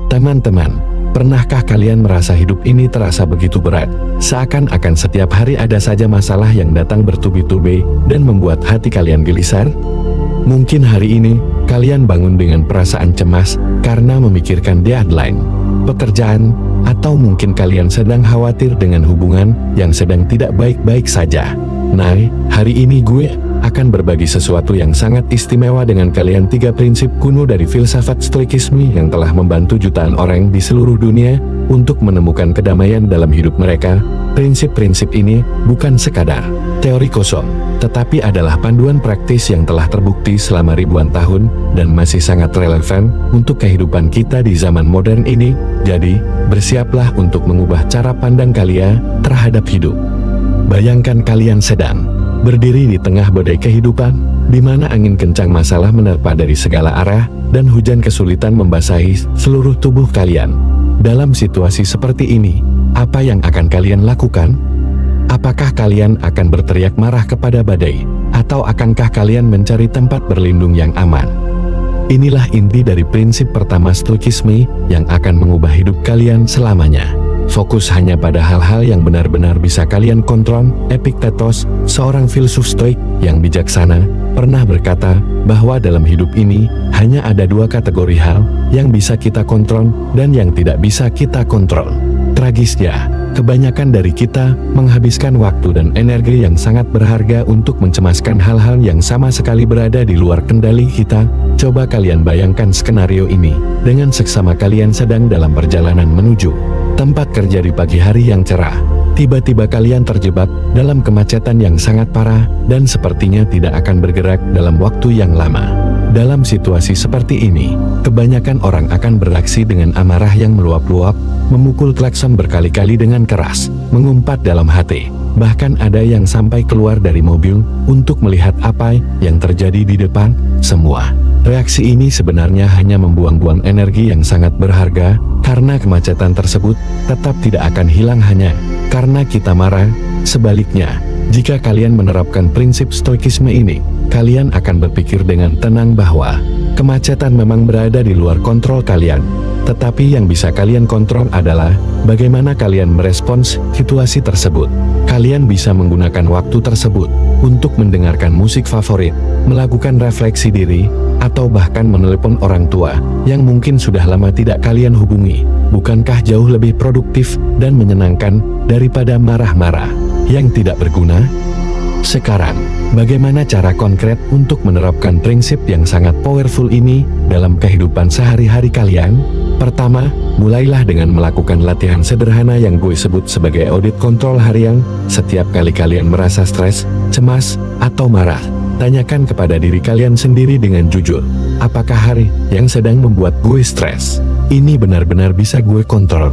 Teman-teman, pernahkah kalian merasa hidup ini terasa begitu berat? Seakan-akan setiap hari ada saja masalah yang datang bertubi-tubi dan membuat hati kalian gelisar? Mungkin hari ini, kalian bangun dengan perasaan cemas karena memikirkan deadline, pekerjaan, atau mungkin kalian sedang khawatir dengan hubungan yang sedang tidak baik-baik saja. Nah, hari ini gue akan berbagi sesuatu yang sangat istimewa dengan kalian. 3 prinsip kuno dari filsafat stoikisme yang telah membantu jutaan orang di seluruh dunia untuk menemukan kedamaian dalam hidup mereka. Prinsip-prinsip ini bukan sekadar teori kosong, tetapi adalah panduan praktis yang telah terbukti selama ribuan tahun dan masih sangat relevan untuk kehidupan kita di zaman modern ini. Jadi, bersiaplah untuk mengubah cara pandang kalian terhadap hidup. Bayangkan kalian sedang berdiri di tengah badai kehidupan, di mana angin kencang masalah menerpa dari segala arah, dan hujan kesulitan membasahi seluruh tubuh kalian. Dalam situasi seperti ini, apa yang akan kalian lakukan? Apakah kalian akan berteriak marah kepada badai, atau akankah kalian mencari tempat berlindung yang aman? Inilah inti dari prinsip pertama stoikisme yang akan mengubah hidup kalian selamanya. Fokus hanya pada hal-hal yang benar-benar bisa kalian kontrol. Epictetus, seorang filsuf stoik yang bijaksana, pernah berkata bahwa dalam hidup ini hanya ada 2 kategori hal yang bisa kita kontrol dan yang tidak bisa kita kontrol. Tragisnya, kebanyakan dari kita menghabiskan waktu dan energi yang sangat berharga untuk mencemaskan hal-hal yang sama sekali berada di luar kendali kita. Coba kalian bayangkan skenario ini dengan seksama kalian sedang dalam perjalanan menuju tempat kerja di pagi hari yang cerah. Tiba-tiba kalian terjebak dalam kemacetan yang sangat parah dan sepertinya tidak akan bergerak dalam waktu yang lama. Dalam situasi seperti ini, kebanyakan orang akan bereaksi dengan amarah yang meluap-luap, memukul klakson berkali-kali dengan keras, mengumpat dalam hati. Bahkan ada yang sampai keluar dari mobil untuk melihat apa yang terjadi di depan. Semua reaksi ini sebenarnya hanya membuang-buang energi yang sangat berharga, karena kemacetan tersebut tetap tidak akan hilang hanya karena kita marah. Sebaliknya, jika kalian menerapkan prinsip stoikisme ini, kalian akan berpikir dengan tenang bahwa kemacetan memang berada di luar kontrol kalian. Tetapi yang bisa kalian kontrol adalah bagaimana kalian merespons situasi tersebut. Kalian bisa menggunakan waktu tersebut untuk mendengarkan musik favorit, melakukan refleksi diri, atau bahkan menelepon orang tua yang mungkin sudah lama tidak kalian hubungi. Bukankah jauh lebih produktif dan menyenangkan daripada marah-marah yang tidak berguna? Sekarang, bagaimana cara konkret untuk menerapkan prinsip yang sangat powerful ini dalam kehidupan sehari-hari kalian? Pertama, mulailah dengan melakukan latihan sederhana yang gue sebut sebagai audit kontrol harian. Setiap kali kalian merasa stres, cemas, atau marah, tanyakan kepada diri kalian sendiri dengan jujur, apakah hari yang sedang membuat gue stres ini benar-benar bisa gue kontrol?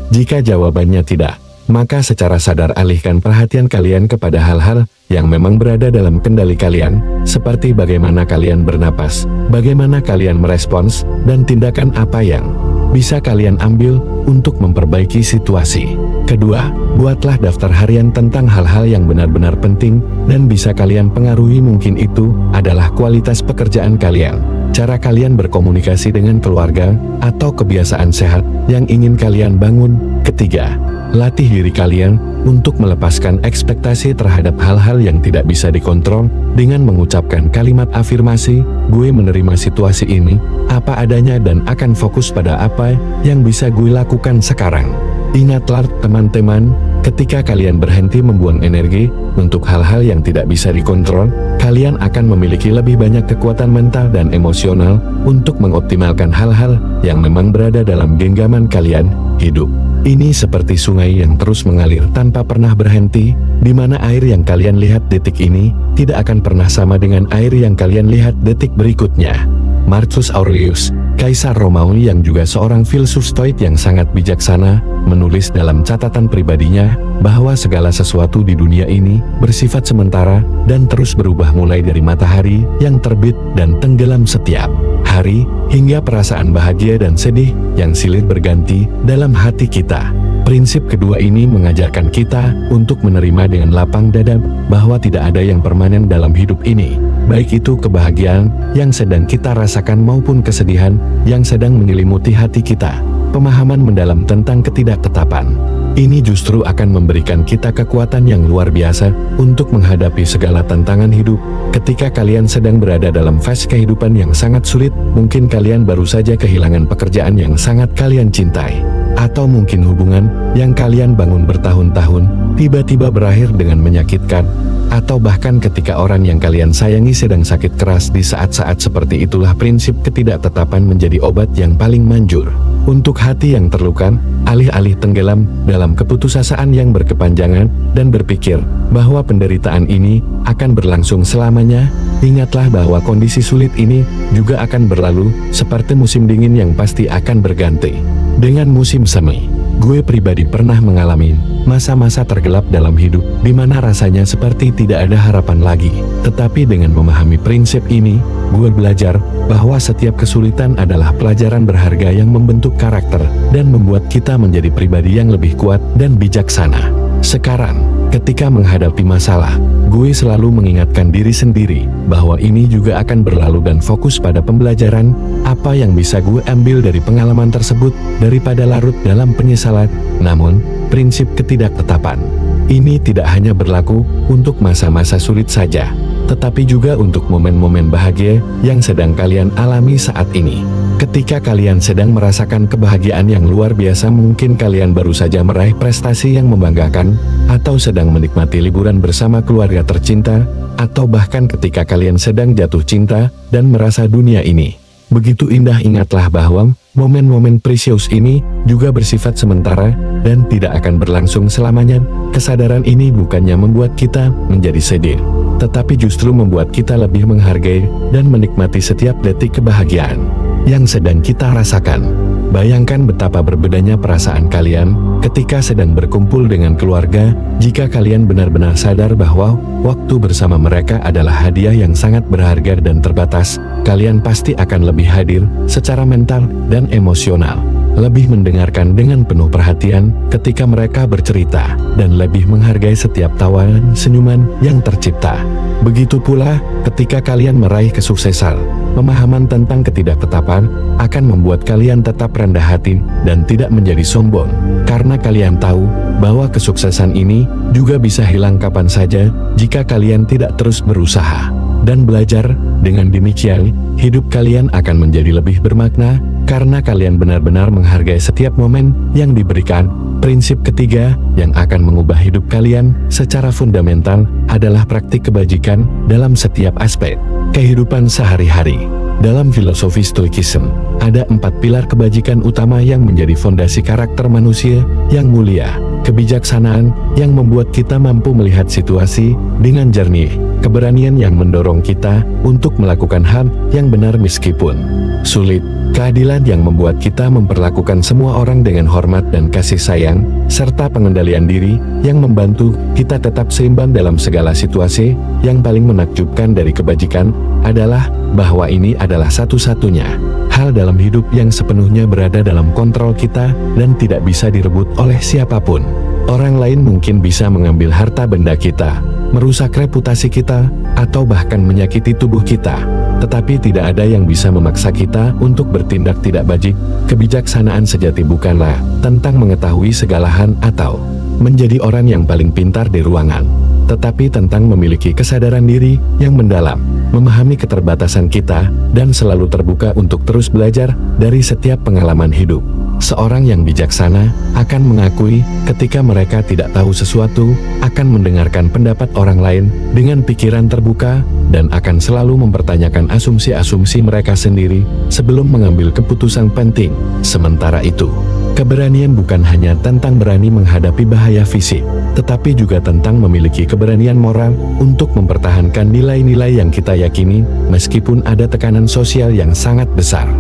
Jika jawabannya tidak, maka secara sadar alihkan perhatian kalian kepada hal-hal yang memang berada dalam kendali kalian, seperti bagaimana kalian bernapas, bagaimana kalian merespons, dan tindakan apa yang bisa kalian ambil untuk memperbaiki situasi. Kedua, buatlah daftar harian tentang hal-hal yang benar-benar penting dan bisa kalian pengaruhi. Mungkin itu adalah kualitas pekerjaan kalian, cara kalian berkomunikasi dengan keluarga, atau kebiasaan sehat yang ingin kalian bangun. Ketiga, latih diri kalian untuk melepaskan ekspektasi terhadap hal-hal yang tidak bisa dikontrol dengan mengucapkan kalimat afirmasi, gue menerima situasi ini apa adanya dan akan fokus pada apa yang bisa gue lakukan sekarang. Ingatlah teman-teman, ketika kalian berhenti membuang energi untuk hal-hal yang tidak bisa dikontrol, kalian akan memiliki lebih banyak kekuatan mental dan emosional untuk mengoptimalkan hal-hal yang memang berada dalam genggaman kalian. Hidup ini seperti sungai yang terus mengalir tanpa pernah berhenti, di mana air yang kalian lihat detik ini tidak akan pernah sama dengan air yang kalian lihat detik berikutnya. Marcus Aurelius, Kaisar Romawi yang juga seorang filsuf stoik yang sangat bijaksana, menulis dalam catatan pribadinya bahwa segala sesuatu di dunia ini bersifat sementara dan terus berubah, mulai dari matahari yang terbit dan tenggelam setiap hari, hingga perasaan bahagia dan sedih yang silih berganti dalam hati kita. Prinsip kedua ini mengajarkan kita untuk menerima dengan lapang dada bahwa tidak ada yang permanen dalam hidup ini, baik itu kebahagiaan yang sedang kita rasakan maupun kesedihan yang sedang menyelimuti hati kita. Pemahaman mendalam tentang ketidaktetapan ini justru akan memberikan kita kekuatan yang luar biasa untuk menghadapi segala tantangan hidup. Ketika kalian sedang berada dalam fase kehidupan yang sangat sulit, mungkin kalian baru saja kehilangan pekerjaan yang sangat kalian cintai, atau mungkin hubungan yang kalian bangun bertahun-tahun tiba-tiba berakhir dengan menyakitkan, atau bahkan ketika orang yang kalian sayangi sedang sakit keras. Di saat-saat seperti itulah prinsip ketidaktetapan menjadi obat yang paling manjur untuk hati yang terluka. Alih-alih tenggelam dalam keputusasaan yang berkepanjangan dan berpikir bahwa penderitaan ini akan berlangsung selamanya, ingatlah bahwa kondisi sulit ini juga akan berlalu, seperti musim dingin yang pasti akan berganti dengan musim semi. Gue pribadi pernah mengalami masa-masa tergelap dalam hidup, di mana rasanya seperti tidak ada harapan lagi. Tetapi dengan memahami prinsip ini, gue belajar bahwa setiap kesulitan adalah pelajaran berharga yang membentuk karakter dan membuat kita menjadi pribadi yang lebih kuat dan bijaksana. Sekarang, ketika menghadapi masalah, gue selalu mengingatkan diri sendiri bahwa ini juga akan berlalu dan fokus pada pembelajaran apa yang bisa gue ambil dari pengalaman tersebut daripada larut dalam penyesalan. Namun, prinsip ketidaktetapan ini tidak hanya berlaku untuk masa-masa sulit saja, tetapi juga untuk momen-momen bahagia yang sedang kalian alami saat ini. Ketika kalian sedang merasakan kebahagiaan yang luar biasa, mungkin kalian baru saja meraih prestasi yang membanggakan, atau sedang menikmati liburan bersama keluarga tercinta, atau bahkan ketika kalian sedang jatuh cinta dan merasa dunia ini begitu indah, ingatlah bahwa momen-momen precious ini juga bersifat sementara dan tidak akan berlangsung selamanya. Kesadaran ini bukannya membuat kita menjadi sedih, tetapi justru membuat kita lebih menghargai dan menikmati setiap detik kebahagiaan yang sedang kita rasakan. Bayangkan betapa berbedanya perasaan kalian ketika sedang berkumpul dengan keluarga. Jika kalian benar-benar sadar bahwa waktu bersama mereka adalah hadiah yang sangat berharga dan terbatas, kalian pasti akan lebih hadir secara mental dan emosional, lebih mendengarkan dengan penuh perhatian ketika mereka bercerita, dan lebih menghargai setiap tawa dan senyuman yang tercipta. Begitu pula ketika kalian meraih kesuksesan, pemahaman tentang ketidaktetapan akan membuat kalian tetap rendah hati dan tidak menjadi sombong, karena kalian tahu bahwa kesuksesan ini juga bisa hilang kapan saja jika kalian tidak terus berusaha dan belajar. Dengan demikian, hidup kalian akan menjadi lebih bermakna karena kalian benar-benar menghargai setiap momen yang diberikan. Prinsip ketiga yang akan mengubah hidup kalian secara fundamental adalah praktik kebajikan dalam setiap aspek kehidupan sehari-hari. Dalam filosofi Stoicism, ada 4 pilar kebajikan utama yang menjadi fondasi karakter manusia yang mulia. Kebijaksanaan yang membuat kita mampu melihat situasi dengan jernih, keberanian yang mendorong kita untuk melakukan hal yang benar meskipun sulit, keadilan yang membuat kita memperlakukan semua orang dengan hormat dan kasih sayang, serta pengendalian diri yang membantu kita tetap seimbang dalam segala situasi. Yang paling menakjubkan dari kebajikan adalah bahwa ini adalah satu-satunya hal dalam hidup yang sepenuhnya berada dalam kontrol kita dan tidak bisa direbut oleh siapapun. Orang lain mungkin bisa mengambil harta benda kita, merusak reputasi kita, atau bahkan menyakiti tubuh kita, tetapi tidak ada yang bisa memaksa kita untuk bertindak tidak bajik. Kebijaksanaan sejati bukanlah tentang mengetahui segala hal atau menjadi orang yang paling pintar di ruangan, tetapi tentang memiliki kesadaran diri yang mendalam, memahami keterbatasan kita, dan selalu terbuka untuk terus belajar dari setiap pengalaman hidup. Seorang yang bijaksana akan mengakui ketika mereka tidak tahu sesuatu, akan mendengarkan pendapat orang lain dengan pikiran terbuka, dan akan selalu mempertanyakan asumsi-asumsi mereka sendiri sebelum mengambil keputusan penting. Sementara itu, keberanian bukan hanya tentang berani menghadapi bahaya fisik, tetapi juga tentang memiliki keberanian moral untuk mempertahankan nilai-nilai yang kita yakini meskipun ada tekanan sosial yang sangat besar.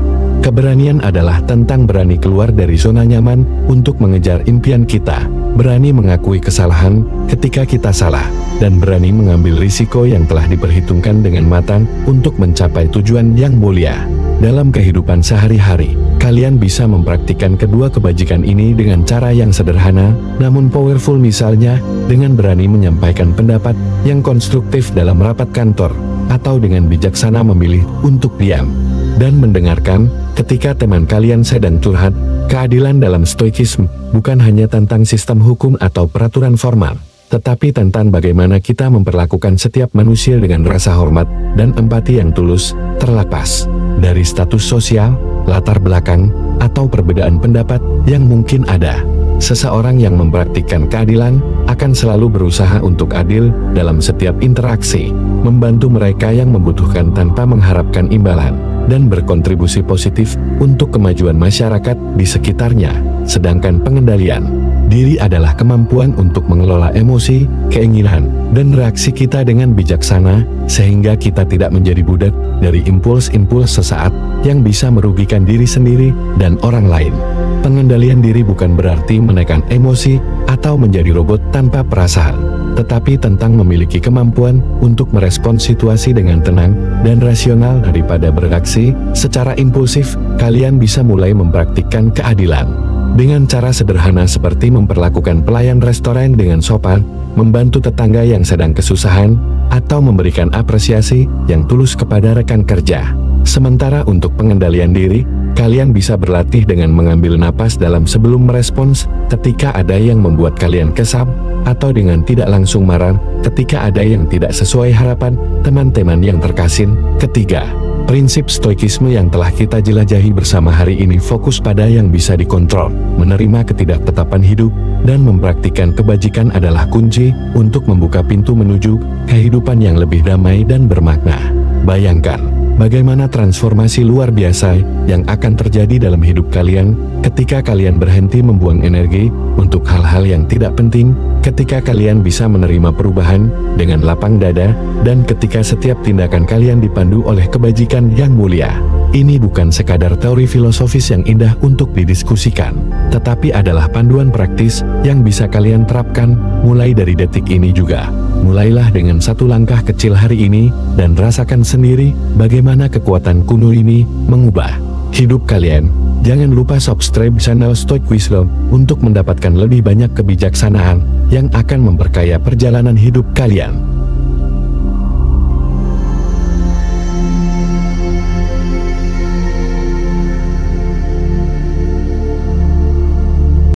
Keberanian adalah tentang berani keluar dari zona nyaman untuk mengejar impian kita, berani mengakui kesalahan ketika kita salah, dan berani mengambil risiko yang telah diperhitungkan dengan matang untuk mencapai tujuan yang mulia. Dalam kehidupan sehari-hari, kalian bisa mempraktikkan kedua kebajikan ini dengan cara yang sederhana, namun powerful, misalnya dengan berani menyampaikan pendapat yang konstruktif dalam rapat kantor, atau dengan bijaksana memilih untuk diam dan mendengarkan ketika teman kalian sedang curhat. Keadilan dalam stoikisme bukan hanya tentang sistem hukum atau peraturan formal, tetapi tentang bagaimana kita memperlakukan setiap manusia dengan rasa hormat dan empati yang tulus, terlepas dari status sosial, latar belakang, atau perbedaan pendapat yang mungkin ada. Seseorang yang mempraktikkan keadilan akan selalu berusaha untuk adil dalam setiap interaksi, membantu mereka yang membutuhkan tanpa mengharapkan imbalan, dan berkontribusi positif untuk kemajuan masyarakat di sekitarnya. Sedangkan pengendalian diri adalah kemampuan untuk mengelola emosi, keinginan, dan reaksi kita dengan bijaksana, sehingga kita tidak menjadi budak dari impuls-impuls sesaat yang bisa merugikan diri sendiri dan orang lain. Pengendalian diri bukan berarti menekan emosi atau menjadi robot tanpa perasaan, tetapi tentang memiliki kemampuan untuk merespons situasi dengan tenang dan rasional daripada bereaksi secara impulsif. Kalian bisa mulai mempraktikkan keadilan dengan cara sederhana seperti memperlakukan pelayan restoran dengan sopan, membantu tetangga yang sedang kesusahan, atau memberikan apresiasi yang tulus kepada rekan kerja. Sementara untuk pengendalian diri, kalian bisa berlatih dengan mengambil napas dalam sebelum merespons ketika ada yang membuat kalian kesal, atau dengan tidak langsung marah ketika ada yang tidak sesuai harapan teman-teman yang terkasih. Ketiga, prinsip stoikisme yang telah kita jelajahi bersama hari ini fokus pada yang bisa dikontrol, menerima ketidaktetapan hidup, dan mempraktikkan kebajikan adalah kunci untuk membuka pintu menuju kehidupan yang lebih damai dan bermakna. Bayangkan bagaimana transformasi luar biasa yang akan terjadi dalam hidup kalian ketika kalian berhenti membuang energi untuk hal-hal yang tidak penting, ketika kalian bisa menerima perubahan dengan lapang dada, dan ketika setiap tindakan kalian dipandu oleh kebajikan yang mulia. Ini bukan sekadar teori filosofis yang indah untuk didiskusikan, tetapi adalah panduan praktis yang bisa kalian terapkan mulai dari detik ini juga. Mulailah dengan satu langkah kecil hari ini, dan rasakan sendiri bagaimana kekuatan kuno ini mengubah hidup kalian. Jangan lupa subscribe channel Stoic Wisdom untuk mendapatkan lebih banyak kebijaksanaan yang akan memperkaya perjalanan hidup kalian.